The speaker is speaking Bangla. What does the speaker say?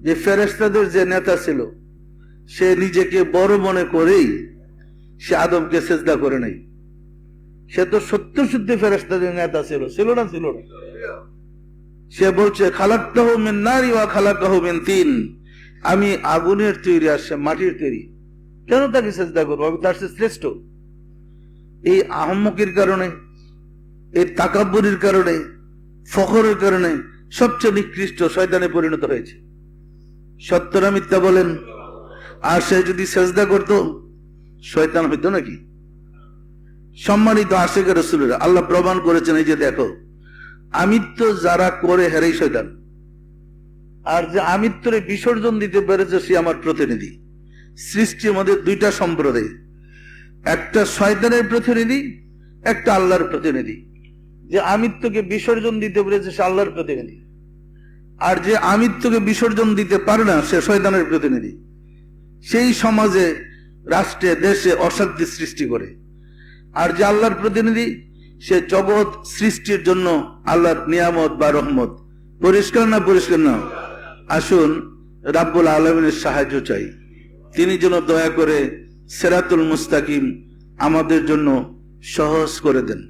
যে ফেরেশতাদের যে নেতা ছিল সে নিজেকে বড় মনে করেই সে আদমকে সেজদা করে নাই। সে তো সত্য শুদ্ধ ফেরেশতাদের নেতা ছিল, ছিল না? ছিল না? সে বলছে খালাকতাহু মিন নারি ওয়া খালাকাহু মিন তিন, আমি আগুনের তৈরি আর সে মাটির তৈরি, কেন তাকে সেজদা করবো? আমি তার চেয়ে শ্রেষ্ঠ। এই আহম্মকির কারণে, এই তাকাব্বুরির কারণে, ফখরের কারণে সবচেয়ে নিকৃষ্ট শয়তানে পরিণত হয়েছে। সত্য না মিথ্যা বলেন? আর সে যদি সেজদা করতো শয়তান হইতো নাকি? সম্মানিত আশিকে রাসূলের, আল্লাহ প্রমাণ করেছেন, এই যে দেখো, আমিত্ব যারা করে হেরেই শয়তান। আর যে আমিত্বরে বিসর্জন দিতে পেরেছে সে আমার প্রতিনিধি। সৃষ্টির মধ্যে দুইটা সম্প্রদায়, একটা শয়তানের প্রতিনিধি, একটা আল্লাহর প্রতিনিধি। যে আমিত্বকে বিসর্জন দিতে পেরেছে সে আল্লাহর প্রতিনিধি, আর যে আমিত্বকে বিসর্জন দিতে পারে না সে শয়তানের প্রতিনিধি। সেই সমাজে, রাষ্ট্রে, দেশে অশান্তি সৃষ্টি করে। আর যে আল্লাহর প্রতিনিধি সে জগৎ সৃষ্টির জন্য আল্লাহর নিয়ামত বা রহমত। পরিষ্কার না? পরিষ্কার না? আসুন রাব্বুল আলামিনের সাহায্য চাই, তিনি যেন দয়া করে সিরাতুল মুস্তাকিম আমাদের জন্য সহজ করে দেন।